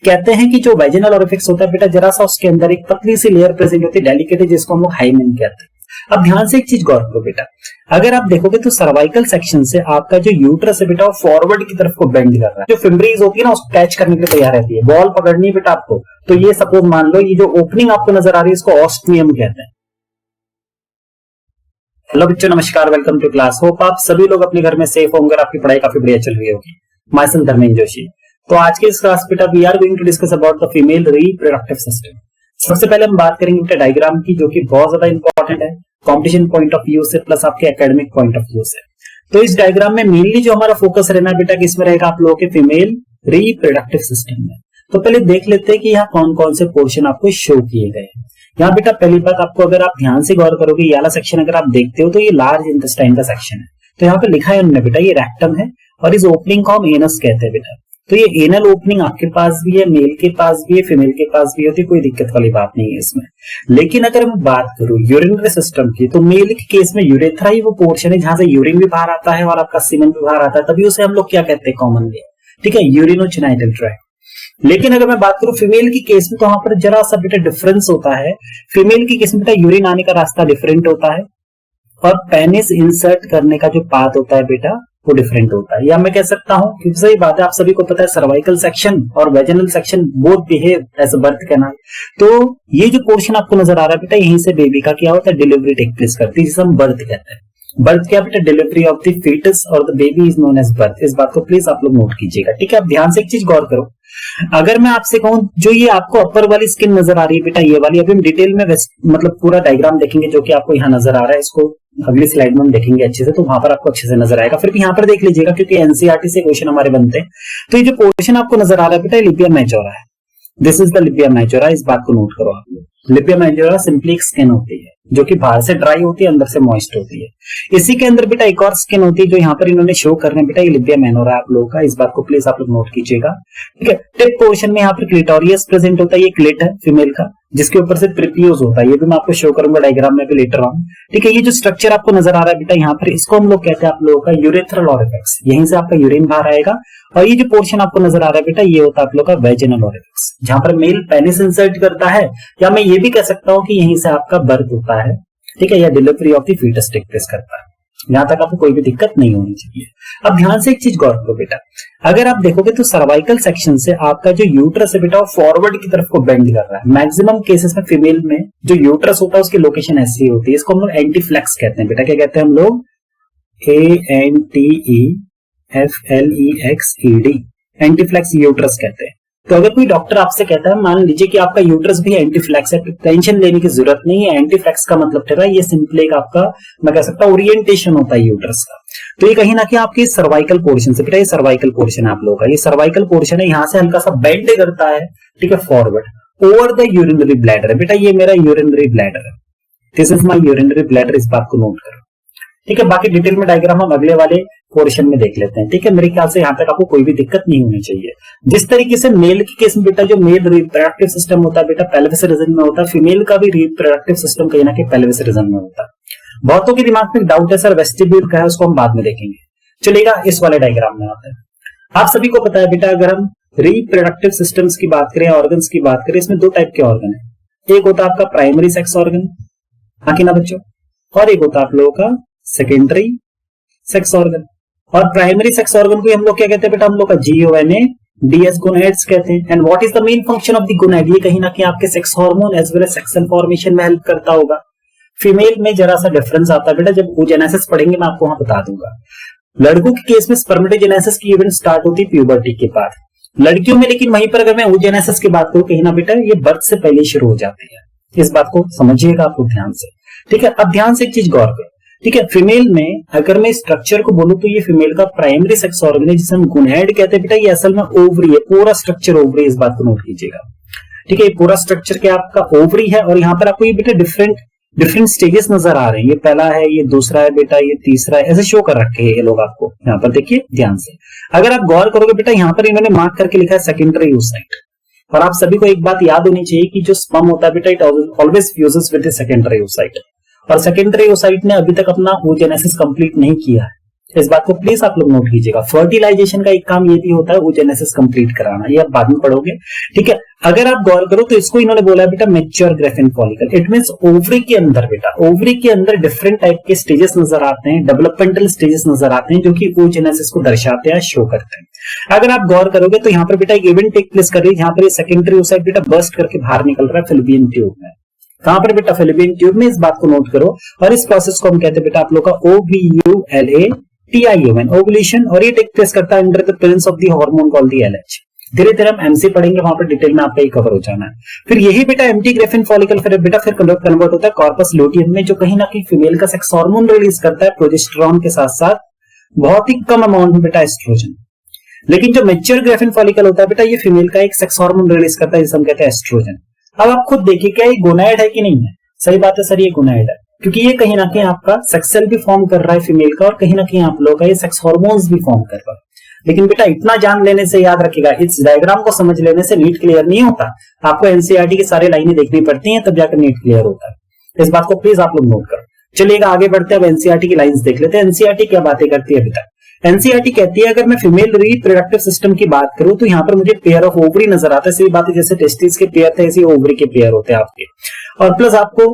कहते हैं कि जो वेजिनल ओरिफिक्स होता है बेटा, जरा सा उसके अंदर एक पतली सी लेयर प्रेजेंट होती है, डेलिकेट है, जिसको हम लोग हाइमेन कहते हैं। अब ध्यान से एक चीज गौर करो बेटा, अगर आप देखोगे तो सर्वाइकल सेक्शन से आपका जो यूट्रस है बेटा वो फॉरवर्ड की तरफ को बेंड कर रहा है। जो फिम्ब्रीज होती है ना उसको कैच करने के लिए तैयार रहती है, बॉल पकड़नी है बेटा आपको। तो ये सपोज मान लो, ये जो ओपनिंग आपको नजर आ रही है इसको ऑस्टियम कहते हैं। हेलो बच्चों, नमस्कार, वेलकम टू क्लास। होप आप सभी लोग अपने घर में सेफ होंगे, आपकी पढ़ाई काफी बढ़िया चल रही होगी। Myself Dharmendra Joshi. तो आज के इस क्लास बेटा we are going to discuss about the female reproductive system. सबसे पहले हम बात करेंगे बेटा डायग्राम की, जो कि बहुत ज्यादा इंपॉर्टेंट है कंपटीशन पॉइंट ऑफ व्यू से, प्लस आपके एकेडमिक पॉइंट ऑफ व्यू से। तो इस डायग्राम में मेनली जो हमारा फोकस रहना बेटा किसमें रहेगा, आप लोगों के फीमेल रिप्रोडक्टिव सिस्टम में। तो पहले देख लेते हैं कि यहाँ कौन कौन से पोर्शन आपको शो किए गए हैं। यहाँ बेटा पहली बात आपको, अगर आप ध्यान से गौर करोगे, ये वाला सेक्शन अगर आप देखते हो तो ये लार्ज इंटेस्टाइन का सेक्शन है। तो यहाँ पे लिखा है उन्होंने बेटा ये रेक्टम है और इस ओपनिंग को हम एनस कहते हैं बेटा। तो ये एनल ओपनिंग आपके पास भी है, मेल के पास भी है, फीमेल के पास भी होती है, कोई दिक्कत वाली बात नहीं है इसमें। लेकिन अगर मैं बात करूं यूरिनरी सिस्टम की, तो मेल के केस में यूरेथ्रा ही वो पोर्शन है जहां से यूरिन भी बाहर आता है और आपका सीमेन भी बाहर आता है, तभी उसे हम लोग क्या कहते हैं कॉमनली, ठीक है, यूरिनोजेनाइटल ट्रैक्ट। लेकिन अगर मैं बात करूं फीमेल की केस में, तो वहां पर जरा सा बेटा डिफरेंस होता है। फीमेल की केस में बेटा यूरिन आने का रास्ता डिफरेंट होता है और पेनिस इंसर्ट करने का जो पाथ होता है बेटा वो डिफरेंट होता है। या मैं कह सकता हूं कि सही बात है, आप सभी को पता है सर्वाइकल सेक्शन और vaginal section both behave as a birth canal. तो ये जो पोर्शन आपको नजर आ रहा है बेटा, यहीं से बेबी का क्या होता है, डिलीवरी टेक प्लेस करती है, जिसे हम बर्थ कहते हैं। बर्थ क्या बेटा, डिलीवरी ऑफ द फीटस और the baby is known as birth. इस बात को प्लीज आप लोग नोट कीजिएगा, ठीक है। अब ध्यान से एक चीज गौर करो, अगर मैं आपसे कहूं जो ये आपको अपर वाली स्किन नजर आ रही है बेटा, ये वाली, अभी हम डिटेल में मतलब पूरा डायग्राम देखेंगे जो कि आपको यहाँ नजर आ रहा है, इसको अगली स्लाइड में हम देखेंगे अच्छे से, तो वहां पर आपको अच्छे से नजर आएगा। फिर भी यहाँ पर देख लीजिएगा क्योंकि एनसीईआरटी से क्वेश्चन हमारे बनते हैं। तो ये जो पोर्शन आपको नजर आ रहा है बेटा, लिबिया मेजोरा है। This is the Libya majora, इस बात को नोट करो आप लोग। लिबिया मेजोरा सिंपली एक स्किन होती है जो कि बाहर से ड्राई होती है, अंदर से मॉइस्ट होती है। इसी के अंदर बेटा एक और स्किन होती है जो यहाँ पर इन्होंने शो करने बेटा, ये लिबिया मेनोरा आप लोगों का, इस बात को प्लीज आप लोग नोट कीजिएगा, ठीक है। टिप पोर्शन में यहाँ पर क्लिटोरियस प्रेजेंट होता है, ये क्लिट है फीमेल का, जिसके ऊपर से प्रिपियोज होता है, ये भी मैं आपको शो करूंगा डायग्राम में भी लेटर ऑन, ठीक है। ये जो स्ट्रक्चर आपको नजर आ रहा है बेटा यहाँ पर, इसको हम लोग कहते हैं आप लोगों का यूरेथ्रल ओरिफिक्स। यहीं से आपका यूरिन बाहर आएगा। और ये जो पोर्शन आपको नजर आ रहा है बेटा, ये होता है आप लोग का वेजिनल ओरिफिक्स, जहां पर मेल पेनिस इंसर्ट करता है, या मैं ये भी कह सकता हूं कि यहीं से आपका बर्थ होता है, ठीक है, या delivery of the foetus take place करता है। यहां तक आपको कोई भी दिक्कत नहीं होनी चाहिए। अब ध्यान से एक चीज गौर करो बेटा, अगर आप देखोगे तो सर्वाइकल सेक्शन से आपका जो यूट्रस है बेटा वो फॉरवर्ड की तरफ को बेंड कर रहा है। मैक्सिमम केसेस में फीमेल में जो यूट्रस होता है उसकी लोकेशन ऐसी होती है, इसको हम लोग एंटीफ्लेक्स कहते हैं बेटा। क्या कहते हैं हम लोग, ANTEFLEXED, एंटीफ्लेक्स यूट्रस कहते हैं। तो अगर कोई डॉक्टर आपसे कहता है, मान लीजिए कि आपका यूट्रस भी एंटीफ्लेक्स है, टेंशन लेने की जरूरत नहीं है। एंटीफ्लेक्स का मतलब ठहरा ये सिंपली एक आपका, मैं कह सकता हूं, ओरिएंटेशन होता है यूट्रस का। तो ये कहीं ना कहीं आपके सर्वाइकल पोर्शन से बेटा, ये सर्वाइकल पोर्शन है आप लोगों का, ये सर्वाइकल पोर्शन है, यहाँ से हल्का सा बेंड करता है, ठीक है, forward over the urinary bladder है बेटा। ये मेरा यूरिनरी ब्लैडर है, this is my urinary bladder, इस बात को नोट करो, ठीक है। बाकी डिटेल में डायग्राम हम अगले वाले पोर्शन में देख लेते हैं, ठीक है। मेरे ख्याल से यहाँ तक आपको कोई भी दिक्कत नहीं होनी चाहिए। जिस तरीके से मेल के केस में बेटा जो मेल रिप्रोडक्टिव सिस्टम होता है बेटा पेल्विस रीजन में होता है, फीमेल का भी रिप्रोडक्टिव सिस्टम कहीं ना कहीं पेल्विस रीजन में होता है। बहुतों के दिमाग में डाउट है सर वेस्टिब्यूल का है, उसको हम बाद में देखेंगे, चलेगा। इस वाले डायग्राम में आते हैं। आप सभी को पता है बेटा, अगर हम रिप्रोडक्टिव सिस्टम्स की बात करें, ऑर्गन्स की बात करें, इसमें दो टाइप के ऑर्गन है। एक होता है आपका प्राइमरी सेक्स ऑर्गन, हाँ कि ना बच्चों, और एक होता है आप लोगों का सेकेंडरी सेक्स ऑर्गन। और प्राइमरी सेक्स ऑर्गन को हम लोग क्या कहते हैं बेटा, हम लोग का GONADS गोनैड्स कहते हैं। And what is the main function of the gonad, ये कहीं ना कहीं आपके sex hormone as well as sexual formation में हेल्प करता होगा। फीमेल में जरा सा डिफरेंस आता है बेटा, जब oogenesis पढ़ेंगे मैं आपको वहां बता दूंगा। लड़कों के केस में स्पर्मेटोजेनेसिस की इवेंट स्टार्ट होती है प्यूबर्टी के बाद, लड़कियों में लेकिन वहीं पर अगर मैं oogenesis की बात करूं, कहीं ना बेटा ये बर्थ से पहले शुरू हो जाती है। इस बात को समझिएगा आप लोग ध्यान से, ठीक है। अब ध्यान से एक चीज गौर करो, ठीक है। फीमेल में अगर मैं स्ट्रक्चर को बोलूं तो ये फीमेल का प्राइमरी सेक्स ऑर्गन है, जिसे हम गोनैड कहते हैं बेटा। ये असल में ओवरी है, पूरा स्ट्रक्चर ओवरी, इस बात को नोट कीजिएगा, ठीक है। ये पूरा स्ट्रक्चर क्या आपका ओवरी है, और यहाँ पर आपको ये बेटा डिफरेंट स्टेजेस नजर आ रहे हैं। ये पहला है, ये दूसरा है बेटा, ये तीसरा है, ऐसे शो कर रखे हैं ये लोग आपको यहाँ पर, देखिए ध्यान से। अगर आप गौर करोगे बेटा, यहाँ पर इन्होंने मार्क करके लिखा है सेकेंडरी oocyte। और आप सभी को एक बात याद होनी चाहिए कि जो स्पर्म होता है बेटा, it always fuses with the secondary oocyte। और सेकेंडरी oocyte ने अभी तक अपना oogenesis कंप्लीट नहीं किया है, इस बात को प्लीज आप लोग नोट कीजिएगा। फर्टिलाइजेशन का एक काम ये भी होता है oogenesis कंप्लीट कराना, ये आप बाद में पढ़ोगे, ठीक है। अगर आप गौर करो तो इसको इन्होंने बोला है बेटा mature graphene follicle. It means ovary के अंदर बेटा, ओवरी के अंदर डिफरेंट टाइप के स्टेजेस नजर आते हैं, डेवलपमेंटल स्टेजेस नजर आते हैं जो कि oogenesis को दर्शाते हैं, शो करते हैं। अगर आप गौर करोगे तो यहाँ पर बेटा एक इवेंट टेक प्लेस कर रही है, यहाँ पर सेकेंडरी ओसाइट बेटा बर्स्ट करके बाहर निकल रहा है फैलोपियन ट्यूब में। कहां पर बेटा? फैलोपियन ट्यूब में। इस बात को नोट करो। और इस प्रोसेस को हम कहते हैं बेटा आप लोग का OVULATION, ओवुलेशन, और ये टेक प्लेस करता है under the presence of the hormone called the LH। धीरे धीरे हम एमसी पढ़ेंगे, वहां पर डिटेल में आपका ये कवर हो जाना है। फिर यही बेटा एम्प्टी ग्राफिन फॉलिकल फिर कन्वर्ट होता है कॉर्पस लुटियम में, जो कहीं ना कहीं फीमेल का सेक्स हार्मोन रिलीज करता है प्रोजेस्टेरॉन के साथ साथ बहुत ही कम अमाउंट में बेटा एस्ट्रोजन। लेकिन जो मैच्योर ग्राफिन फॉलिकल होता है बेटा, ये फीमेल का एक सेक्स हार्मोन रिलीज करता है जिसे हम कहते हैं एस्ट्रोजन। अब आप खुद देखिए, क्या ये गोनाइड है कि नहीं है? सही बात है सर, ये गोनाइड है, क्योंकि ये कहीं ना कहीं आपका सेक्स सेल भी फॉर्म कर रहा है फीमेल का, और कहीं ना कहीं आप लोगों का ये सेक्स हार्मोन्स भी फॉर्म कर रहा है। लेकिन बेटा इतना जान लेने से याद रखिएगा, इस डायग्राम को समझ लेने से नीट क्लियर नहीं होता, आपको एनसीईआरटी की सारी लाइनें देखनी पड़ती हैं, तब जाकर नीट क्लियर होता है। इस बात को प्लीज आप लोग नोट करो। चलिएगा आगे बढ़ते हैं, अब एनसीईआरटी की लाइंस देख लेते हैं। एनसीईआरटी क्या बातें करती है बेटा? एनसीईआरटी कहती है अगर मैं फीमेल रिप्रोडक्टिव सिस्टम की बात करूं तो यहाँ पर मुझे पेयर ऑफ ओवरी नजर आता है। सही बात है, जैसे टेस्टिस के पेयर थे ऐसे ओवरी के पेयर होते हैं आपके, और प्लस आपको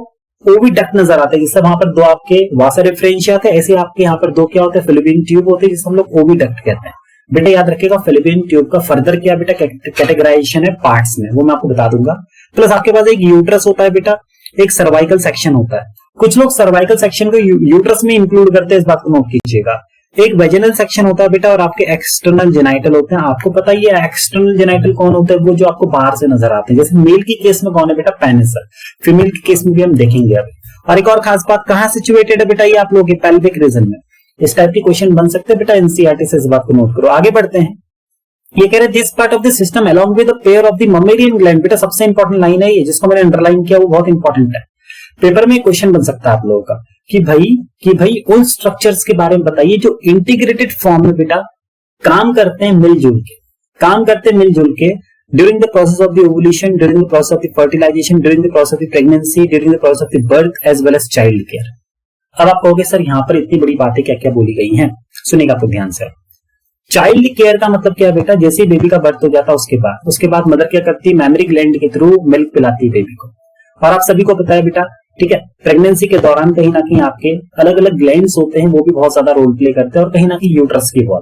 ओविडक्ट नजर आता है, जिससे वहां पर दो आपके वासा रेफरेंशिया थे, ऐसे आपके यहाँ पर दो क्या होते हैं? फैलोपियन ट्यूब होते हैं, जिसे हम लोग ओविडक्ट कहते हैं। बेटा याद रखिएगा, फैलोपियन ट्यूब का फर्दर क्या बेटा कैटेगराइजेशन है पार्ट्स में, वो मैं आपको बता दूंगा। प्लस आपके पास एक यूट्रस होता है बेटा, एक सर्वाइकल सेक्शन होता है। कुछ लोग सर्वाइकल सेक्शन को यूट्रस में इंक्लूड करते हैं, इस बात को नोट कीजिएगा। एक वेजिनल सेक्शन होता है बेटा, और आपके एक्सटर्नल जेनाइटल होते हैं। आपको पता ही है एक्सटर्नल जेनाइटल कौन होता है? वो जो आपको बाहर से नजर आते हैं। जैसे मेल की केस में कौन है बेटा? पेनिस है। फीमेल की केस में भी हम देखेंगे अभी। और एक और खास बात, कहां सिचुएटेड है बेटा? ये आप लोगों के पेल्विक रीजन में। इस टाइप के क्वेश्चन बन सकते हैं बेटा एनसीईआरटी से, इस बात को नोट करो। आगे बढ़ते हैं। ये कह रहे हैं this part of the system along with the pair of the mammary gland. बेटा सबसे इंपॉर्टेंट लाइन है ये, जिसको मैंने अंडरलाइन किया, वो बहुत इंपॉर्टेंट है। पेपर में क्वेश्चन बन सकता है आप लोगों का कि भाई उन स्ट्रक्चर्स के बारे में बताइए जो इंटीग्रेटेड फॉर्म में बेटा काम करते हैं मिलजुल के during the process of the ovulation, during the process of the fertilisation, during the process of the pregnancy, during the process of the birth as well as child care. अब आप कहोगे सर यहाँ पर इतनी बड़ी बातें क्या क्या बोली गई हैं? सुनिएगा तो ध्यान से। चाइल्ड केयर का मतलब क्या है बेटा? जैसे बेबी का बर्थ हो जाता है उसके बाद मदर क्या करती है? मैमरी ग्लैंड के थ्रू मिल्क पिलाती है बेबी को। और आप सभी को पता है बेटा, ठीक है, प्रेगनेंसी के दौरान कहीं ना कहीं आपके अलग अलग ग्लैंड्स होते हैं, वो भी बहुत ज्यादा रोल प्ले करते हैं। और कहीं ना कहीं यूट्रस की वॉल,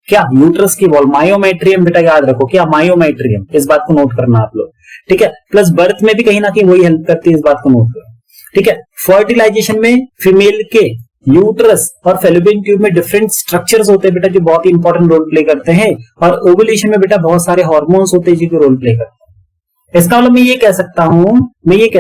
क्या यूट्रस की वॉल मायोमेट्रियम बेटा याद रखो, क्या मायोमेट्रियम, इस बात को नोट करना आप लोग, ठीक है। प्लस बर्थ में भी कहीं ना कहीं वही हेल्प करती है, इस बात को नोट करो, ठीक है। फर्टिलाइजेशन में फीमेल के यूट्रस और फैलोपियन ट्यूब में डिफरेंट स्ट्रक्चर्स होते हैं बेटा, जो बहुत ही इंपॉर्टेंट रोल प्ले करते हैं। और ओवुलेशन में बेटा बहुत सारे हार्मोन्स होते हैं जो रोल प्ले करते हैं। इसका मतलब मैं ये कह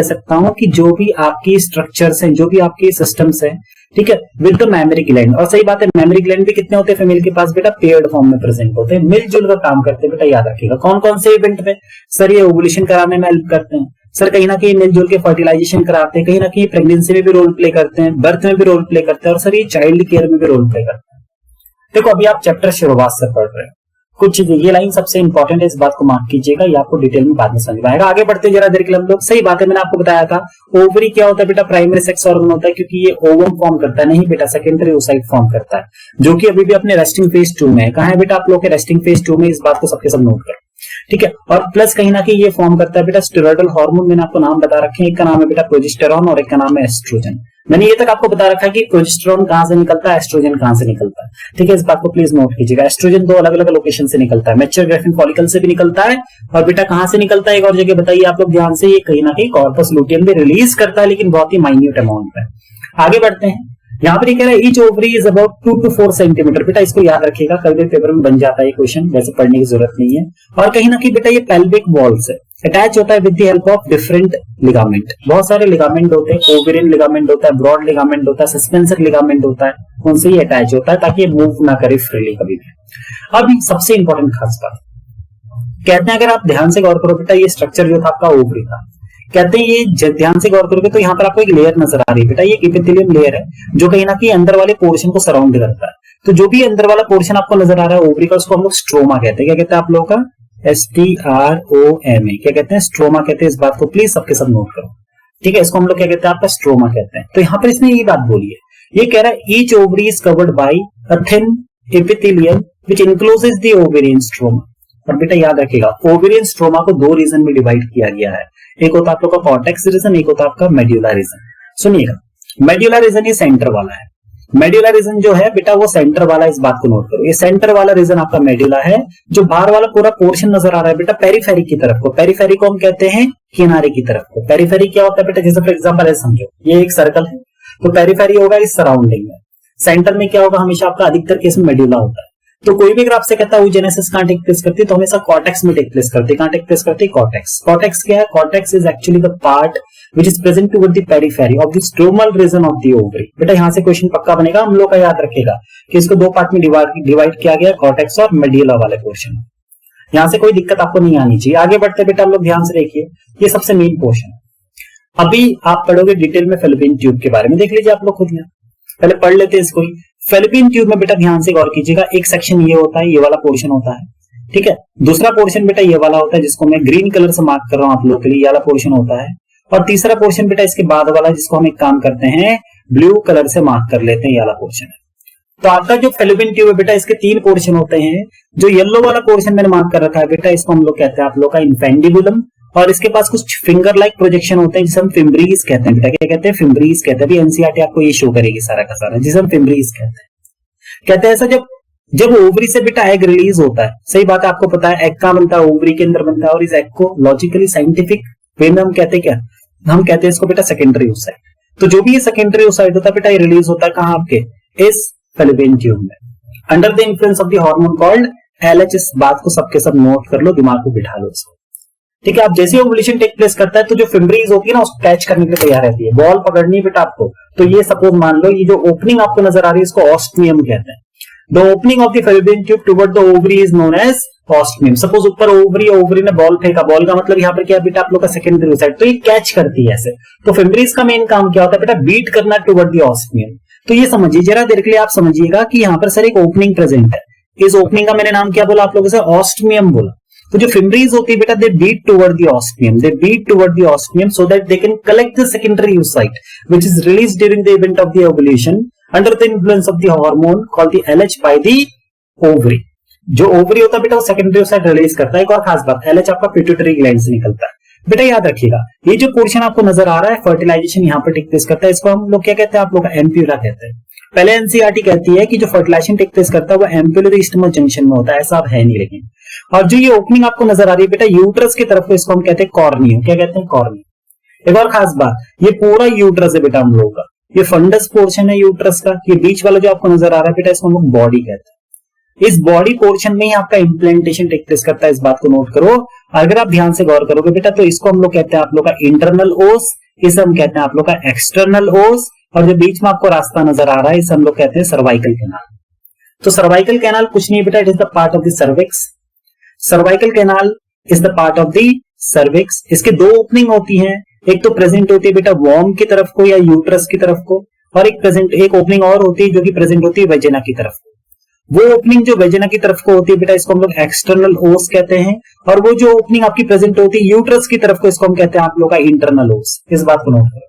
सकता हूं कि जो भी आपकी स्ट्रक्चर्स हैं, जो भी आपके सिस्टम्स हैं, ठीक है, विद द मैमरी ग्लैंड। और सही बात है, मैमरी ग्लैंड भी कितने होते हैं फीमेल के पास बेटा? पेयर्ड फॉर्म में प्रेजेंट होते हैं, मिलजुल कर काम करते हैं बेटा, याद रखिएगा। कौन कौन से इवेंट में? सर ये ओवुलेशन कराने में हेल्प करते हैं, सर कहीं ना कहीं मिलजुल के फर्टिलाइजेशन कराते हैं, कहीं ना कहीं प्रेगनेंसी में भी रोल प्ले करते हैं, बर्थ में भी रोल प्ले करते हैं, और सर ये चाइल्ड केयर में भी रोल प्ले करते हैं। देखो अभी आप चैप्टर शुरुआत से पढ़ रहे हैं, कुछ चीजें, ये लाइन सबसे इंपॉर्टेंट है, इस बात को मार्क कीजिएगा, ये आपको डिटेल में बाद में समझ में आएगा। आगे बढ़ते जरा देर के लिए हम लोग। सही बात है, मैंने आपको बताया था ओवरी क्या होता है बेटा? प्राइमरी सेक्स ऑर्गन होता है, क्योंकि ये ओवम फॉर्म करता है, नहीं बेटा सेकेंडरी ओसाइट फॉर्म करता है, जो कि अभी भी अपने रेस्टिंग फेज 2 में है। कहां है बेटा आप लोग के? रेस्टिंग फेज 2 में। इस बात को सबके सब नोट करो, ठीक है। और प्लस कहीं ना कहीं ये फॉर्म करता है बेटा स्टेरॉइडल हार्मोन। मैंने आपको नाम बता रखे हैं, एक का नाम है बेटा प्रोजेस्टेरॉन और एक का नाम है एस्ट्रोजन। मैंने ये तक आपको बता रखा है कि प्रोजेस्टेरॉन कहां से निकलता है, एस्ट्रोजन कहां से निकलता है, ठीक है। इस बात को प्लीज नोट कीजिएगा। एस्ट्रोजन दो अलग अलग लोकेशन से निकलता है, मैच्योर ग्राफिन फॉलिकल से भी निकलता है, और बेटा कहां से निकलता है एक और जगह बताइए आप लोग ध्यान से, ये कहीं ना कहीं कॉर्पस लुटियम में रिलीज करता है, लेकिन बहुत ही माइन्यूट अमाउंट में। आगे बढ़ते हैं। यहाँ पर कह रहा है each ovary is about 2 to 4 centimetre. बेटा इसको याद रखिएगा, कभी पेपर में बन जाता है ये क्वेश्चन, वैसे पढ़ने की जरूरत नहीं है। और कहीं ना कहीं बेटा ये पेल्विक वॉल से अटैच होता है with the help of different ligament. बहुत सारे लिगामेंट होते हैं, ओवेरियन लिगामेंट होता है, ब्रॉड लिगामेंट होता है, सस्पेंसर लिगामेंट होता है, उनसे ही अटैच होता है ताकि ये मूव ना करे फ्रीली कभी भी। अब सबसे इंपॉर्टेंट खास बात कहते हैं, अगर आप ध्यान से गौर करो बेटा, ये स्ट्रक्चर जो था आपका ओवरी का, कहते हैं ये ध्यान से गौर करोगे तो यहाँ पर आपको एक लेयर नजर आ रही है बेटा, ये एपिथेलियम लेयर है जो कहीं ना कहीं अंदर वाले पोर्शन को सराउंड करता है। तो जो भी अंदर वाला पोर्शन आपको नजर आ रहा है ओवरी का, उसको हम लोग स्ट्रोमा कहते हैं। क्या कहते हैं आप लोगों का? STROMA। क्या कहते हैं? स्ट्रोमा कहते हैं। इस बात को प्लीज सबके सब नोट करो। ठीक है, इसको हम लोग क्या कहते हैं, आपका स्ट्रोमा कहते हैं। तो यहाँ पर इसने ये बात बोली है, ये कह रहा है each ovary is covered by a thin epithelium which encloses the ovarian stroma. और बेटा याद रखिएगा, ओवेरियन स्ट्रोमा को दो रीजन में डिवाइड किया गया है, एक होता है आप लोग का कॉर्टेक्स रीजन, एक होता है आपका मेड्यूला रीजन। सुनिएगा, मेड्यूला रीजन ये सेंटर वाला है, मेड्यूला रीजन जो है बेटा वो सेंटर वाला, इस बात को नोट करो, ये सेंटर वाला रीजन आपका मेड्यूला है। जो बाहर वाला पूरा पोर्शन नजर आ रहा है बेटा पेरिफेरी की तरफ को, पेरिफेरी को हम कहते हैं किनारे की तरफ को। पेरिफेरी क्या होता है बेटा, जैसे फॉर एग्जांपल है, समझो ये एक सर्कल है, तो पेरिफेरी होगा इस सराउंडिंग में, सेंटर में क्या होगा, हमेशा आपका अधिकतर केस में मेड्यूला होता है। तो कोई भी अगर आपसे कहता है oogenesis कहां टेक प्लेस करती है, तो हमेशा कॉर्टेक्स में टेक प्लेस करती है। कहां टेक प्लेस करती है, कॉर्टेक्स। कॉर्टेक्स क्या है, cortex is actually the part which is present toward the periphery of the stromal region of the ovary। बेटा यहाँ से क्वेश्चन पक्का बनेगा, हम लोग का याद रखेगा कि इसको दो पार्ट में डिवाइड किया गया, कॉर्टेक्स और मेड्यूला वाले पोर्शन। यहाँ से कोई दिक्कत आपको नहीं आनी चाहिए। आगे बढ़ते बेटा हम लोग ध्यान से देखिए, ये सबसे मेन पोर्शन। अभी आप पढ़ोगे डिटेल में फेलोपियन ट्यूब के बारे में, देख लीजिए आप लोग खुद। पहले पढ़ लेते हैं इसको। फेलोपियन ट्यूब में बेटा ध्यान से गौर कीजिएगा, एक सेक्शन ये होता है, ये वाला पोर्शन होता है, ठीक है। दूसरा पोर्शन बेटा ये वाला होता है, जिसको मैं ग्रीन कलर से मार्क कर रहा हूं आप लोग के लिए, ये वाला पोर्शन होता है। और तीसरा पोर्शन बेटा इसके बाद वाला, जिसको हम एक काम करते हैं ब्लू कलर से मार्क कर लेते हैं, ये वाला पोर्शन है। तो आपका जो फेलोपियन ट्यूब है बेटा, इसके तीन पोर्शन होते हैं। जो येलो वाला पोर्शन मैंने मार्क कर रखा है बेटा, इसको हम लोग कहते हैं आप लोग का इन्फेंडिबुलम, और इसके पास कुछ फिंगर लाइक प्रोजेक्शन होते हैं, जिसे हम फिम्ब्रीज कहते हैं बेटा। क्या कहते हैं, फिम्ब्रीज कहते हैं। अभी एनसीईआरटी आपको ये शो करेगी सारा का सारा, जिसे हम फिम्ब्रीज कहते हैं। कहते हैं ऐसा जब ओवरी से बेटा एग रिलीज होता है, सही बात है, आपको पता है एग कहां बनता है, ओवरी के अंदर बनता है। और इस एग को लॉजिकली साइंटिफिक वे में हम कहते हैं क्या, हम कहते हैं इसको बेटा सेकेंडरी oocyte। तो जो भी ये सेकेंडरी oocyte होता है बेटा, ये रिलीज होता है कहां, आपके इस फेलोपियन ट्यूब में, under the influence of the hormone called LH। इस बात को सबके सब नोट कर लो, दिमाग को बिठा लो इसको, ठीक है। आप जैसे ओवुलेशन टेक प्लेस करता है, तो जो फिम्ब्रीज होती है ना, उसको कैच करने के लिए तैयार रहती है, बॉल पकड़नी है बेटा आपको। तो ये सपोज मान लो, ये जो ओपनिंग आपको नजर आ रही है, इसको ऑस्टियम कहते हैं। The opening of the fallopian tube toward the ovary is known as ostium. Suppose ऊपर ओवरी ने बॉल फेंका, बॉल का मतलब यहाँ पर क्या बेटा आप लोग का सेकेंडरी oocyte, तो ये कैच करती है ऐसे। तो फिम्ब्रीज का मेन काम क्या होता है बेटा, बीट करना टुवर्ड द ऑस्टियम। तो ये समझिए जरा देर के लिए, आप समझिएगा कि यहाँ पर सर एक ओपनिंग प्रेजेंट है, इस ओपनिंग का मैंने नाम क्या बोला आप लोगों से, ऑस्टियम बोला। तो जो फिम्ब्रीज होती है बेटा, they beat toward the ostium, they beat toward the ostium so that they can collect the secondary oocyte which is released during the event of the ovulation under the influence of the hormone called the LH by the ovary. जो ovary होता है बेटा, वो secondary oocyte release करता है। एक और खास बात, LH आपका पिट्यूटरी ग्लैंड से निकलता है। बेटा याद रखिएगा, ये जो पोर्शन आपको नजर आ रहा है, फर्टिलाइजेशन यहाँ पर टेक प्लेस करता है, इसको हम लोग क्या कहते हैं, आप लोग एम्प्यूला कहते हैं। पहले एनसीईआरटी कहती है कि जो फर्टिलाइजेशन टेक प्लेस करता है वो एम्प्यूलर स्टमक जंक्शन में होता है, ऐसा अब है नहीं लेकिन। और जो ये ओपनिंग आपको नजर आ रही है बेटा, यूट्रस की तरफ को, इसको हम कहते हैं कॉर्नियो। क्या कहते हैं, कॉर्नियो। एक और खास बात, ये पूरा यूट्रस है बेटा हम लोगों का, ये फंडस पोर्शन है यूट्रस का। ये बीच वाला जो आपको नजर आ रहा है बेटा, इसको हम लोग बॉडी कहते हैं। इस बॉडी पोर्शन में ही आपका इम्प्लांटेशन टेक प्लेस करता है, इस बात को नोट करो। अगर आप ध्यान से गौर करोगे बेटा, तो इसको हम लोग कहते हैं आप लोग का इंटरनल ओस, इसे हम कहते हैं आप लोग का एक्सटर्नल ओस, और जो बीच में आपको रास्ता नजर आ रहा है, इसे हम लोग कहते हैं सर्वाइकल कैनाल। तो सर्वाइकल कैनाल कुछ नहीं बेटा, it is the part of the cervix. Cervical canal is the part of the cervix. इसके दो ओपनिंग होती हैं, एक तो प्रेजेंट होती है बेटा वॉर्म की तरफ को या यूट्रस की तरफ को, और एक ओपनिंग और होती है जो कि प्रेजेंट होती है वेजिना की तरफ को। वो ओपनिंग जो वेजिना की तरफ को होती है बेटा, इसको हम लोग एक्सटर्नल ओस कहते हैं। और वो जो ओपनिंग आपकी प्रेजेंट होती है यूट्रस की तरफ को, इसको हम कहते हैं आप लोग का इंटरनल ओस। इस बात को नोट करो।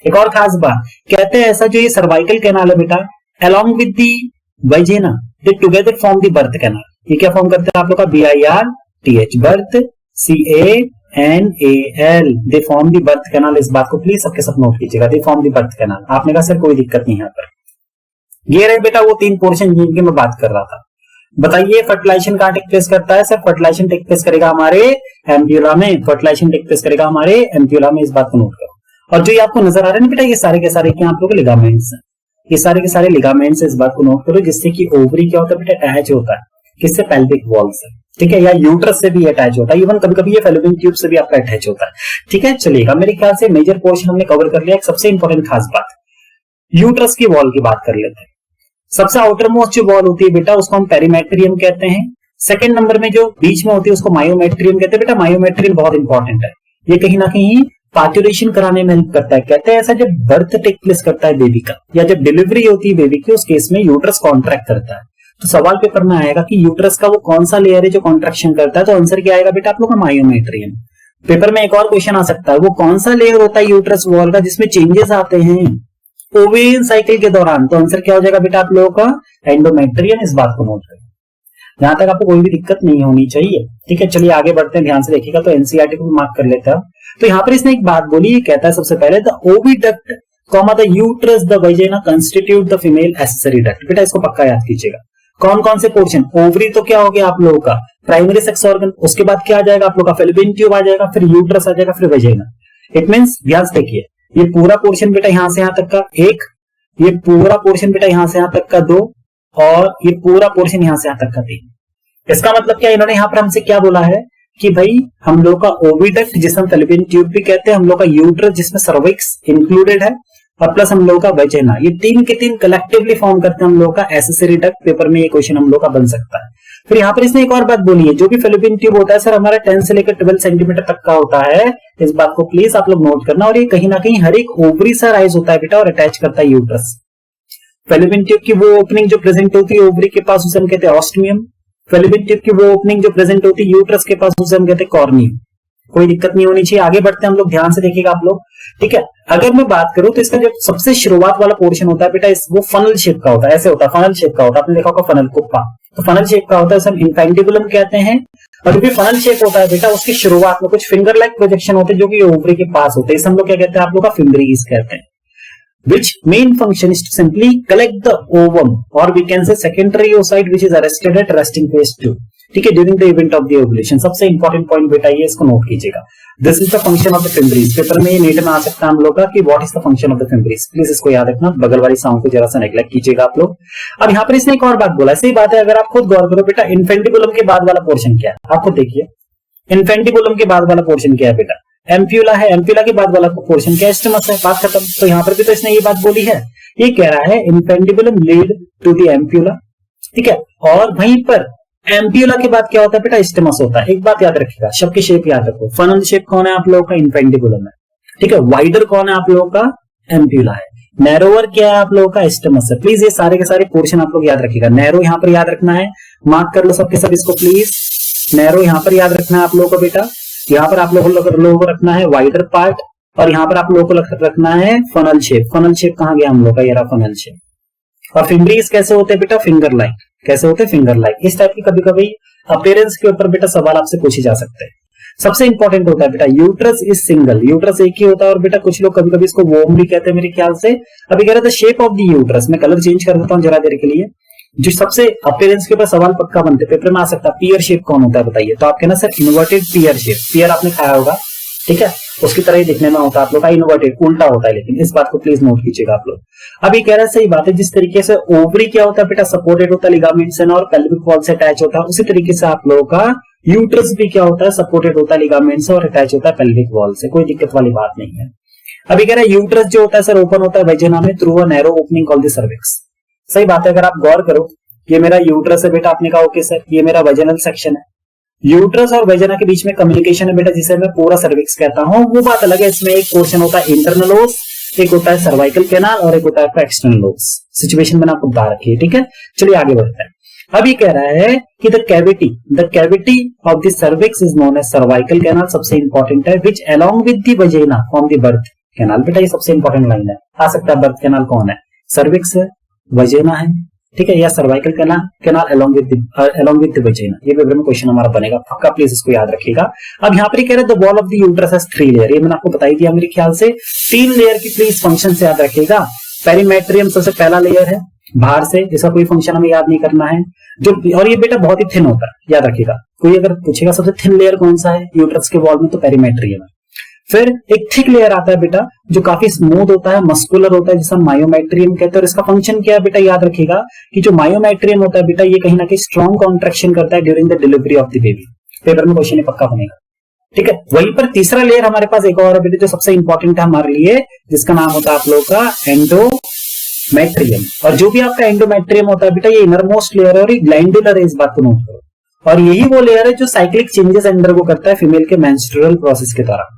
एक और खास बात, कहते हैं ऐसा जो ये सर्वाइकल कैनाल है बेटा, along with the vagina they together form the birth canal. ये क्या फॉर्म करते हैं आप लोग का, BIRTH, birth, CANAL, they form the birth canal. इस बात को प्लीज सबके सब नोट कीजिएगा, they form the birth canal. आपने कहा सर कोई दिक्कत नहीं यहाँ पर। ये रहे बेटा वो तीन पोर्शन जिनकी मैं बात कर रहा था। बताइए फर्टिलाइजेशन कहां टेक प्लेस करता है, सर फर्टिलाइजेशन टेक प्लेस करेगा हमारे एम्प्यूला में, फर्टिलाइजेशन टेक प्लेस करेगा हमारे एम्प्यूला में। इस बात को नोट करो। और जो ये आपको नजर आ रहा है ना बेटा, ये सारे के सारे क्या आप लोग लिगामेंट्स हैं, ये सारे के सारे लिगामेंट्स। इस बात को नोट करो, जिससे कि ओवरी क्या होता है बेटा, अटैच होता है किससे, पेल्विक वॉल से, ठीक है, या यूट्रस से भी अटैच होता है। इवन कभी कभी ये फेलोपियन ट्यूब से भी आपका अटैच होता है, ठीक है। चलिएगा, मेरे ख्याल से मेजर पोर्शन हमने कवर कर लिया। एक सबसे इंपॉर्टेंट खास बात, यूट्रस की वॉल की बात कर लेते हैं। सबसे आउटर मोस्ट जो वॉल होती है बेटा, उसको हम पेरीमेट्रियम कहते हैं। सेकंड नंबर में जो बीच में होती है उसको मायोमेट्रियम कहते हैं। बेटा मायोमेट्रियम बहुत इंपॉर्टेंट है, ये कहीं ना कहीं पार्ट्यूरेशन कराने में हेल्प करता है। कहते हैं ऐसा जब बर्थ टेक प्लेस करता है बेबी का, या जब डिलीवरी होती है बेबी की, उस केस में यूट्रस कॉन्ट्रैक्ट करता है। तो सवाल पेपर में आएगा कि यूट्रस का वो कौन सा लेयर है जो कॉन्ट्रैक्शन करता है, तो आंसर क्या आएगा बेटा आप लोग का, मायोमेट्रियम। पेपर में एक और क्वेश्चन आ सकता है, वो कौन सा लेयर होता है यूट्रस वॉल का जिसमें चेंजेस आते हैं ओवेरियन साइकिल के दौरान? तो आंसर क्या हो जाएगा बेटा आप लोगों का? एंडोमेट्रियम। इस बात को नोट करें, यहां तक आपको कोई भी दिक्कत नहीं होनी चाहिए। ठीक है, चलिए आगे बढ़ते हैं, ध्यान से देखिएगा। तो एनसीईआरटी को भी मार्क कर लेते हैं। तो यहाँ पर इसने एक बात बोली, ये कहता है सबसे पहले the oviduct comma the uterus the vagina constitute the female accessory duct. बेटा इसको पक्का याद कीजिएगा। कौन कौन से पोर्शन? ओवरी तो क्या हो गया आप लोगों का? Primary sex organ. उसके बाद क्या आ जाएगा आप लोगों का? फैलोपियन ट्यूब आ जाएगा, फिर यूट्रस आ जाएगा, फिर वजाइना। इट मींस ध्यान से देखिए, ये पूरा पोर्शन बेटा यहां से यहां तक का एक, ये पूरा पोर्शन बेटा यहां से यहां तक का दो, और ये पूरा पोर्शन यहां से यहां तक का तीन। इसका मतलब क्या, इन्होंने यहां पर हमसे क्या बोला है कि भाई हम लोग का ओविडक्ट जिसे हम फैलोपियन ट्यूब भी कहते हैं, हम लोग का यूट्रस जिसमें सर्विक्स इंक्लूडेड है, और प्लस हम लोग का वजाइना, ये तीन के तीन कलेक्टिवली फॉर्म करते हैं हम लोग का एक्सेसरी डक्ट। पेपर में ये क्वेश्चन हम लोग का बन सकता है। फिर यहाँ पर इसने एक और बात बोली है, जो भी फैलोपियन ट्यूब होता है सर हमारा 10 से लेकर 12 सेंटीमीटर तक का होता है। इस बात को प्लीज आप लोग नोट करना। और ये कहीं ना कहीं हर एक ओवरी से राइज होता है बेटा और अटैच करता है यूट्रस। फैलोपियन ट्यूब की वो ओपनिंग जो प्रेजेंट होती है ओवरी के पास, उसे हम कहते हैं ऑस्टियम। फैलोपियन ट्यूब की वो ओपनिंग जो प्रेजेंट होती है यूट्रस के पास, उसे हम कहते हैं कॉर्नियम। कोई दिक्कत नहीं होनी चाहिए। आगे बढ़ते हैं हम लोग, ध्यान से देखिएगा आप लोग। ठीक है, अगर मैं बात करूं तो इसका जो सबसे शुरुआत वाला पोर्शन होता है बेटा वो फनल शेप का होता है। ऐसे होता है, फनल शेप का होता है। आपने देखा होगा फनल कुप्पा, तो फनल शेप का होता है, सब इंफेंटिबुलम कहते हैं। और जो भी फनल शेप होता है बेटा उसकी शुरुआत में कुछ फिंगर लाइक प्रोजेक्शन होते हैं जो कि ओवरी के पास होते हैं। इसे हम लोग क्या कहते हैं आप लोग का? फिम्ब्रीज कहते हैं। Which main function is to simply collect the ovum, or we can say secondary oocyte which is arrested at resting phase 2. ठीक है, during the event of the ovulation. सबसे इंपॉर्टेंट पॉइंट बेटा ये, इसको नोट कीजिएगा। This is the function of the fimbriae. Paper में ये NEET में आ सकता है हम लोग का कि what is the function of the fimbriae. Please इसको याद रखना, बगल वाली साउंड को जरा सा नेग्लेक्ट कीजिएगा आप लोग। अब यहाँ पर इसने एक और बात बोला, सही बात है। अगर आप खुद गौर करो बेटा, इन्फेंटिबुलम के बाद वाला पोर्शन क्या है? आप खुद देखिए, इन्फेंटिबुलम के बाद वाला पोर्शन क्या है बेटा? एम्प्यूला है। एम्प्यूला के बाद वाला पोर्शन क्या? स्टमक है। बात खत्म। तो यहाँ पर भी तो इसने ये बात बोली है, ये कह रहा है इन्फेंटिबुलम लीड टू द एम्प्यूला। ठीक है, और वहीं पर एम्प्यूला के बाद क्या होता है बेटा? स्टमस होता है। एक बात याद रखिएगा, शब्द की शेप याद रखो। फनल शेप कौन है आप लोगों का? इन्फेंटिबुलम है। ठीक है, वाइडर कौन है आप लोगों का? एम्प्यूला है। नैरोवर क्या है आप लोगों का? स्टमस है। प्लीज ये सारे के सारे पोर्शन आप लोग याद रखिएगा। नैरो यहाँ पर याद रखना है, मार्क कर लो सबके सब इसको प्लीज। नैरो यहाँ पर याद रखना है आप लोगों को बेटा। यहाँ पर आप लोगों को रखना है वाइडर पार्ट, और यहाँ पर आप लोगों को रखना है फनल शेप। फनल शेप कहाँ गया हम लोग का? ये रहा फनल शेप। और फिम्ब्रीज कैसे होते हैं बेटा? Finger like. कैसे होते हैं? Finger like. इस टाइप की कभी कभी अपीयरेंस के ऊपर बेटा सवाल आपसे पूछे जा सकते हैं। सबसे इंपॉर्टेंट होता है बेटा, यूट्रस इज सिंगल। यूट्रस एक ही होता है, और बेटा कुछ लोग कभी कभी इसको वोम भी कहते हैं मेरे ख्याल से। अभी कह रहे थे शेप ऑफ द यूट्रस, मैं कलर चेंज कर देता हूँ जरा देर के लिए। जो सबसे अपीयरेंस के ऊपर सवाल पक्का बनते पेपर में आ सकता है, पियर शेप कौन होता है बताइए? तो आप कहना सर इन्वर्टेड पियर शेप। पियर आपने खाया होगा, ठीक है, उसकी तरह ही दिखने में होता है आप लोग का, इन्वर्टेड उल्टा होता है। लेकिन इस बात को प्लीज नोट कीजिएगा आप लोग। अभी कह रहा है सही बात है, जिस तरीके से ओवरी क्या होता है बेटा? सपोर्टेड होता है लिगामेंट से और पेल्विक वॉल से अटैच होता है, उसी तरीके से आप लोगों का यूट्रस भी क्या होता है? सपोर्टेड होता है लिगामेंट से और अटैच होता है पेल्विक वॉल से। कोई दिक्कत वाली बात नहीं है। अभी कह रहा है यूट्रस जो होता है सर ओपन होता है वजाइना में through a narrow opening called the cervix. सही बात है। अगर आप गौर करो, ये मेरा यूट्रस है बेटा, आपने कहा ओके सर, ये मेरा वजाइनल सेक्शन है। यूट्रस और वजाइना के बीच में कम्युनिकेशन है बेटा, जिसे मैं पूरा सर्विक्स कहता हूं। वो बात अलग है, इसमें एक पोर्शन होता है इंटरनल ओस, एक होता है सर्वाइकल कैनाल, और एक होता है एक्सटर्नल ओस। सिचुएशन मैंने आपको बता रखी है, ठीक है। चलिए आगे बढ़ते हैं। अब ये कह रहा है कि the cavity of the cervix is known as cervical canal. सबसे इंपॉर्टेंट है, which along with the vagina form the birth canal. बेटा ये सबसे इंपॉर्टेंट लाइन है, आ सकता है बर्थ कैनाल कौन है? सर्विक्स है, वजाइना है, ठीक है, या cervical canal along with the vagina. ये पेपर में क्वेश्चन हमारा बनेगा पक्का, प्लीज इसको याद रखिएगा। अब यहाँ पर कह रहे हैं the wall of the uterus has 3 layer. ये मैंने आपको बताई दिया मेरे ख्याल से। 3 लेयर की प्लीज फंक्शन से याद रखिएगा। पेरीमेट्रियम सबसे पहला लेयर है बाहर से, इसका कोई फंक्शन हमें याद नहीं करना है जो, और ये बेटा बहुत ही थिन होता है, याद रखिएगा। कोई अगर पूछेगा सबसे थिन लेयर कौन सा है यूट्रस के वॉल में, तो पेरीमेट्रियम है। फिर एक थिक लेयर आता है बेटा जो काफी स्मूथ होता है, मस्कुलर होता है, जिसे हम मायोमेट्रियम कहते हैं। और इसका फंक्शन क्या है बेटा? याद रखिएगा कि जो मायोमेट्रियम होता है बेटा, ये कहीं ना कहीं स्ट्रॉन्ग कॉन्ट्रैक्शन करता है during the delivery of the baby. Paper में क्वेश्चन पक्का बनेगा, ठीक है। वहीं पर तीसरा लेयर हमारे पास एक और है बेटा, जो सबसे इंपॉर्टेंट है हमारे लिए, जिसका नाम होता है आप लोग का एंडोमेट्रियम। और जो भी आपका एंडोमेट्रियम होता है बेटा, ये इनरमोस्ट लेयर है और ये ग्लैंडुलर है, इस बात को नोट करो। और यही वो लेयर है जो साइक्लिक चेंजेस अंडरगो करता है फीमेल के मेंस्ट्रुअल प्रोसेस के दौरान।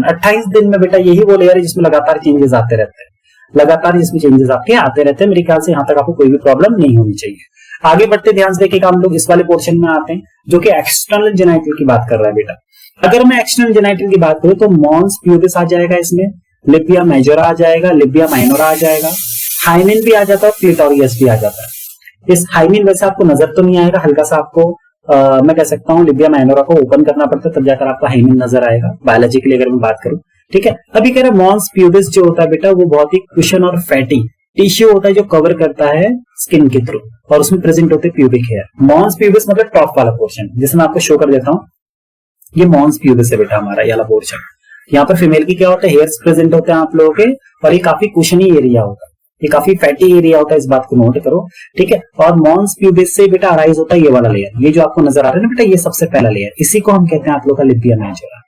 28 दिन में बेटा यही वो लेयर है जिसमें लगातार चेंजेस आते रहते हैं, लगातार जिसमें चेंजेस आपके आते रहते हैं। मेरे ख्याल से यहां तक आपको कोई भी प्रॉब्लम नहीं होनी चाहिए। आगे बढ़ते ध्यान से देखिएगा, हम लोग इस वाले पोर्शन में आते हैं जो कि एक्सटर्नल जेनाइटल की बात कर रहा है बेटा। अगर मैं एक्सटर्नल जेनाइटल की बात करूं तो मॉन्स प्यूबिस आ जाएगा, इसमें लिबिया मेजोरा आ जाएगा, लिबिया माइनोरा आ जाएगा, हाइमेन भी आ जाता है, क्लिटोरियस भी आ जाता है। इस हाइमेन वैसे आपको नजर तो नहीं आएगा, हल्का सा आपको मैं कह सकता हूँ लिबिया माइनोरा को ओपन करना पड़ता है, तब जाकर आपको हाइमेन नजर आएगा बायोलॉजिकली अगर मैं बात करूं। ठीक है, अभी कह रहा है मॉन्स प्यूबिस जो होता है बेटा वो बहुत ही कुशन और फैटी टिश्यू होता है जो कवर करता है स्किन के थ्रू, और उसमें प्रेजेंट होते हैं प्यूबिक हेयर। मॉन्स प्यूबिस मतलब टॉप वाला पोर्शन, जिसमें आपको शो कर देता हूँ, ये मॉन्स प्यूबिस है बेटा हमारा, ये वाला पोर्शन। यहाँ पर फीमेल की क्या होता है, हेयर्स प्रेजेंट होते हैं आप लोगों के, और ये काफी कुशनी एरिया होता है, ये काफी फैटी एरिया होता है, इस बात को नोट करो। ठीक है, और मॉन्स प्यूबिस से बेटा अराइज होता है ये वाला लेयर, ये जो आपको नजर आ रहा है ना बेटा, ये सबसे पहला लेयर, इसी को हम कहते हैं आप लोग का Libya majora.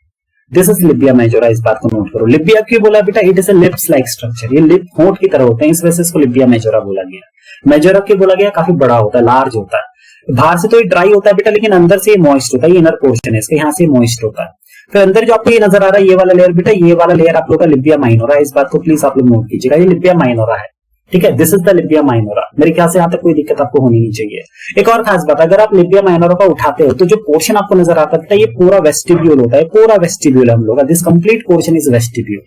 This is Libya majora, इस बात को नोट करो। लिबिया क्यों बोला बेटा, it is a lips like structure, ये लिप होंठ की तरह होते हैं, इस वजह से इसको लिबिया मेजोरा बोला गया। मेजोरा क्यों बोला गया, काफी बड़ा होता है, लार्ज होता है। बाहर से तो ये ड्राई होता है बेटा, लेकिन अंदर से ये मॉइस्ट होता है, ये इनर पोर्शन है इसका, यहाँ से मॉइस्ट होता है। फिर अंदर जो आपको ये नजर आ रहा है ये वाला लेयर बेटा, ये वाला लेयर आप लोग का लिबिया माइनोरा है, इस बात को प्लीज आप लोग नोट कीजिएगा, ये लिबिया माइनोरा है। ठीक है, this is the Libya minora. मेरे ख्याल से यहाँ तक कोई दिक्कत आपको होनी नहीं चाहिए। एक और खास बात, अगर आप लिबिया माइनोरा का उठाते हो तो जो पोर्शन आपको नजर आता है ये पूरा वेस्टिब्यूल होता है, पूरा वेस्टिब्यूल हम लोग, this complete portion is vestibule.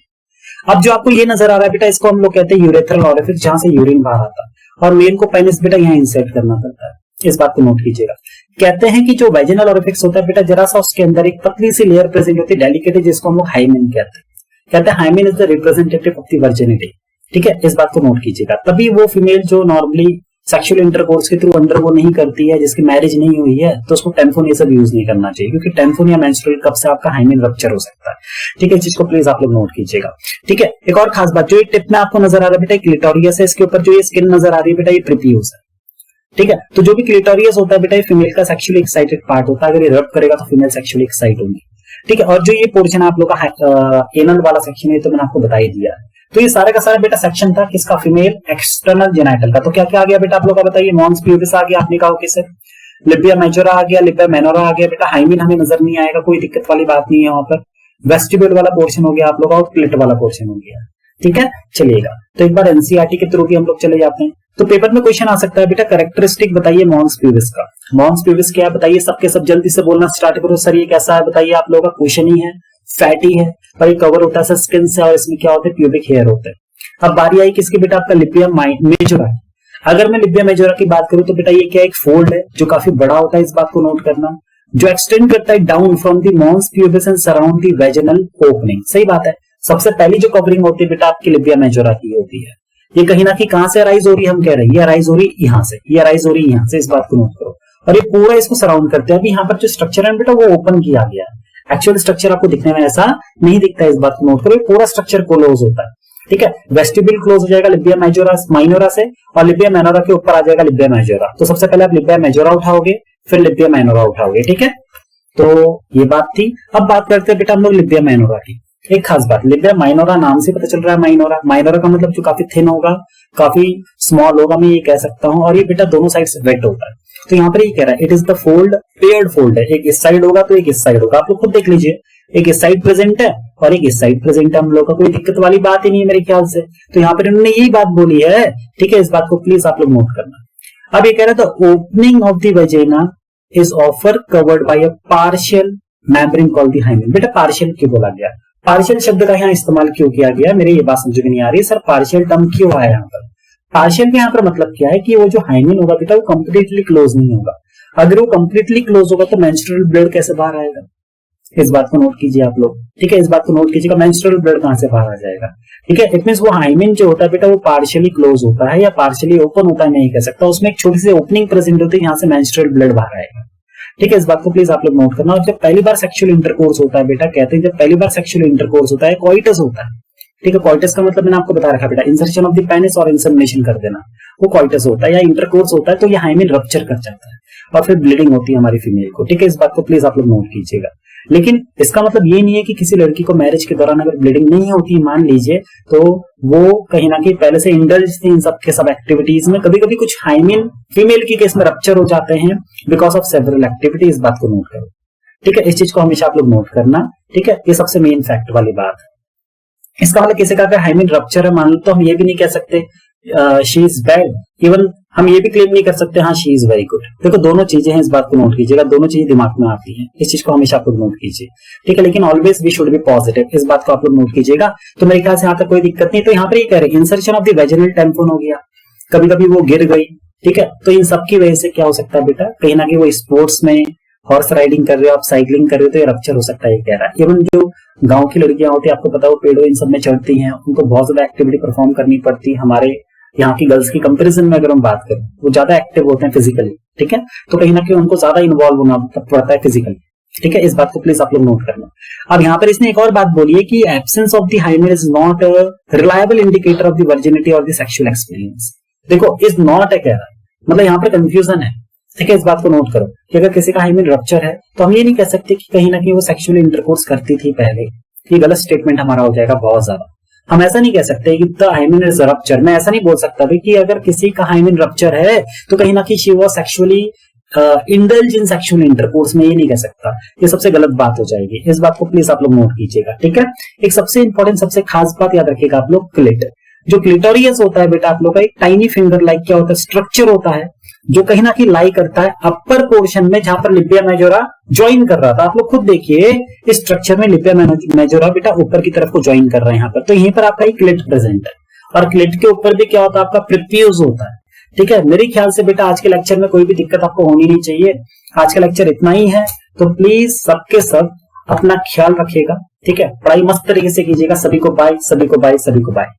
अब जो आपको ये नजर आ रहा है बेटा, इसको हम लोग कहते हैं यूरेथ्रल ऑरिफिस, जहां से यूरिन बाहर आता है, और मेल को पेनिस बेटा यहाँ इंसर्ट करना पड़ता है, इस बात को नोट कीजिएगा। कहते हैं कि जो वेजिनल ऑरिफिस होता है बेटा, जरा सा उसके अंदर एक पतली सी लेयर प्रेजेंट होती है, डेलिकेट है, जिसको हम लोग हाइमेन कहते हैं hymen is the representative of the virginity. ठीक है, इस बात को नोट कीजिएगा। तभी वो फीमेल जो नॉर्मली सेक्सुअल इंटरकोर्स के थ्रू अंडरगो नहीं करती है, जिसकी मैरिज नहीं हुई है, तो उसको टेम्फोन ये सब यूज नहीं करना चाहिए, क्योंकि टेम्फोन या मेंस्ट्रुअल कप से आपका हाइमेन रप्चर हो सकता है। ठीक है, इस चीज को प्लीज आप लोग नोट कीजिएगा। ठीक है, एक और खास बात, जो ये टिप में आपको नजर आ रहा है बेटा, क्लिटोरियस है, इसके ऊपर जो ये स्किन नजर आ रही है बेटा, ये ट्रिपियोस है। ठीक है, तो जो भी क्लिटोरियस होता है बेटा, ये फीमेल का सेक्सुअली एक्साइटेड पार्ट होता है, अगर ये रब करेगा तो फीमेल सेक्सुअली एक्साइट होगी। ठीक है, और जो ये पोर्शन आप लोग का एनल वाला सेक्शन है, तो मैंने आपको बता ही दिया। तो ये सारा का सारा बेटा सेक्शन था किसका, फीमेल एक्सटर्नल जेनाइटल का। तो क्या क्या आ गया बेटा आप लोग का बताइए, मॉन्स प्यूबिस आ गया, आपने कहा किसे, लिबिया मेजोरा आ गया, लिबिया मेनोरा आ गया बेटा, हाइमेन हमें नजर नहीं आएगा, कोई दिक्कत वाली बात नहीं है वहां पर। वेस्टिब्यूल वाला पोर्शन हो गया आप लोग का, और प्लेट वाला पोर्शन हो गया। ठीक है, चलिएगा, तो एक बार एनसीईआरटी के थ्रू भी हम लोग चले जाते हैं। तो पेपर में क्वेश्चन आ सकता है बेटा, कैरेक्टरिस्टिक बताइए मॉन्स प्यूबिस का। मॉन्स प्यूबिस क्या है बताइए, सबके सब जल्दी से बोलना स्टार्ट करो। सर ये कैसा है बताइए, आप लोगों का क्वेश्चन ही है, फैटी है, और ये कवर होता है स्किन से, और इसमें क्या होता है, प्यूबिक हेयर होते हैं। अब बारी आई किसकी बेटा, आपका लिबिया मेजोरा। अगर मैं लिबिया मेजोरा की बात करूं तो बेटा ये क्या, एक फोल्ड है जो काफी बड़ा होता है, इस बात को नोट करना, जो एक्सटेंड करता है down from the mons pubis and surround the vaginal opening. सही बात है, सबसे पहली जो कवरिंग होती है बेटा आपकी लिबिया मेजोरा की होती है। ये कहीं ना कहीं कहां से अराइज हो रही है, हम कह रहे हैं ये अराइज हो रही है यहाँ से, ये अराइज हो रही है यहाँ से, इस बात को नोट करो। और ये पूरा इसको सराउंड करते हैं। अभी यहाँ पर जो स्ट्रक्चर है बेटा वो ओपन किया गया है, एक्चुअल स्ट्रक्चर आपको दिखने में ऐसा नहीं दिखता है, इस बात को नोट करो। पूरा स्ट्रक्चर क्लोज होता है। ठीक है, वेस्टिब्यूल क्लोज हो जाएगा लिबिया माइनोरा से, और लिबिया माइनोरा के ऊपर आ जाएगा लिबिया मेजोरा। तो सबसे पहले आप लिबिया मेजोरा उठाओगे, फिर लिबिया माइनोरा उठाओगे। ठीक है, तो ये बात थी। अब बात करते हैं बेटा हम लोग लिबिया माइनोरा की। एक खास बात, लिबिया माइनोरा नाम से पता चल रहा है, माइनोरा का मतलब जो काफी थिन होगा, काफी स्मॉल होगा, मैं ये कह सकता हूँ, और ये बेटा दोनों साइड से वेट होता है। तो यहाँ पर ये कह रहा है it is the fold, paired fold है, एक इस साइड होगा तो एक इस साइड होगा। आप लोग खुद देख लीजिए, एक इस साइड प्रेजेंट है और एक इस साइड प्रेजेंट है, हम लोग का कोई दिक्कत वाली बात ही नहीं है मेरे ख्याल से। तो यहाँ पर इन्होंने यही बात बोली है। ठीक है, इस बात को प्लीज आप लोग नोट करना। अब ये कह रहा था opening of the vagina is offer covered by a partial membrane called the hymen. बेटा पार्शियल क्यों बोला गया, पार्शियल शब्द का यहाँ इस्तेमाल क्यों किया गया, मेरे ये बात समझ में नहीं आ रही सर, पार्शियल टर्म क्यों आया यहाँ पर। पार्शियल के यहाँ पर मतलब क्या है कि वो जो हाइमेन होगा बेटा वो कंप्लीटली क्लोज नहीं होगा। अगर वो कंप्लीटली क्लोज होगा तो मेंस्ट्रुअल ब्लड कैसे बाहर आएगा, इस बात को नोट कीजिए आप लोग। ठीक है, इस बात को नोट कीजिएगा, मेंस्ट्रुअल ब्लड कहां से बाहर आ जाएगा। ठीक है, इट मींस वो हाइमेन जो होता है बेटा वो पार्शियली क्लोज होता है या पार्शियली ओपन होता है, नहीं कह सकता, उसमें एक छोटी सी ओपनिंग प्रेजेंट होती है, यहाँ से मेंस्ट्रुअल ब्लड बाहर आएगा। ठीक है, इस बात को प्लीज आप लोग नोट करना। और जब पहली बार सेक्सुअल इंटरकोर्स होता है बेटा, कहते हैं जब पहली बार सेक्सुअल इंटरकोर्स होता है कोइटस होता है। ठीक है, कोइटस का मतलब मैंने आपको बता रखा बेटा, इंसर्शन ऑफ द पेनिस और इंसेमिनेशन कर देना, वो कोइटस होता है या इंटरकोर्स होता है। तो ये हाइमेन रप्चर कर जाता है और फिर ब्लीडिंग होती है हमारी फीमेल को। ठीक है, इस बात को प्लीज आप लोग नोट कीजिएगा। लेकिन इसका मतलब ये नहीं है कि किसी लड़की को मैरिज के दौरान अगर ब्लीडिंग नहीं होती मान लीजिए, तो वो कहीं ना कहीं पहले से इंडल्ज थी इन सब के सब एक्टिविटीज में। कभी कभी कुछ हाइमेन फीमेल की केस में रप्चर हो जाते हैं बिकॉज ऑफ सेवरल एक्टिविटी, इस बात को नोट करो। ठीक है, इस चीज को हमेशा आप लोग नोट करना। ठीक है, ये सबसे मेन फैक्ट वाली बात है। इसका मतलब किसी का अगर हाइमेन रप्चर है मान लो, तो हम ये भी नहीं कह सकते शी इज बैड। इवन हम ये भी क्लेम नहीं कर सकते हाँ शी इज वेरी गुड। देखो दोनों चीजें हैं, इस बात को नोट कीजिएगा, दोनों चीजें दिमाग में आती हैं, इस चीज को हमेशा आप लोग नोट कीजिए, ठीक है। लेकिन always we should be positive, इस बात को आप लोग नोट कीजिएगा। तो मेरे ख्याल से यहाँ तक कोई दिक्कत नहीं। तो यहाँ पर ये कह रहे हैं insertion of the vaginal tampon हो गया, कभी कभी वो गिर गई, ठीक है। तो इन सब की वजह से क्या हो सकता है बेटा, कहीं ना कहीं वो स्पोर्ट्स में हॉर्स राइडिंग कर रहे हो, आप साइकिलिंग कर रहे हो तो ये रप्चर हो सकता है, ये कह रहा है। इवन जो गांव की लड़कियां होती है, आपको पता है वो पेड़ों इन सब में चढ़ती हैं, उनको बहुत ज्यादा एक्टिविटी परफॉर्म करनी पड़ती है। हमारे यहाँ की गर्ल्स की कंपैरिजन में अगर हम बात करें, वो ज्यादा एक्टिव होते हैं फिजिकली, ठीक है। तो कहीं ना कहीं उनको ज्यादा इन्वॉल्व होना पड़ता है फिजिकली, ठीक है। इस बात को प्लीज आप लोग नोट करना। अब यहाँ पर इसने एक और बात बोली है कि absence of the hymen is not a reliable indicator of the virginity और द सेक्सुअल एक्सपीरियंस। देखो इज नॉट है कह रहा है, मतलब यहाँ पर कंफ्यूजन है, ठीक है। इस बात को नोट करो कि अगर किसी का हाइमेन रप्चर है तो हम ये नहीं कह सकते कि कहीं ना कहीं वो सेक्सुअल इंटरकोर्स करती थी पहले, ये गलत स्टेटमेंट हमारा हो जाएगा बहुत ज्यादा। हम ऐसा नहीं कह सकते कि द हाइमेन इज रप्चर, मैं ऐसा नहीं बोल सकता भाई कि अगर किसी का हाइमेन रप्चर है तो कहीं ना कहीं she was sexually indulge in sexual intercourse में, ये नहीं कह सकता, ये सबसे गलत बात हो जाएगी। इस बात को प्लीज आप लोग नोट कीजिएगा, ठीक है। एक सबसे इंपॉर्टेंट सबसे खास बात याद रखिएगा आप लोग, क्लिट, जो क्लिटोरियस होता है बेटा आप लोग का एक टाइनी फिंगर लाइक क्या होता है स्ट्रक्चर होता है, जो कहीं ना कहीं लाई करता है अपर पोर्शन में, जहां पर लिपिया मेजोरा ज्वाइन कर रहा था। आप लोग खुद देखिए इस स्ट्रक्चर में लिपिया मेजोरा बेटा ऊपर की तरफ को ज्वाइन कर रहा है यहाँ पर, तो यहीं पर आपका एक क्लिट प्रेजेंट है, और क्लिट के ऊपर भी क्या होता है आपका प्रीप्यूज होता है, ठीक है। मेरे ख्याल से बेटा आज के लेक्चर में कोई भी दिक्कत आपको होनी नहीं चाहिए, आज का लेक्चर इतना ही है। तो प्लीज सबके सब अपना ख्याल रखिएगा, ठीक है। पढ़ाई मस्त तरीके से कीजिएगा। सभी को बाय, सभी को बाय, सभी को बाय।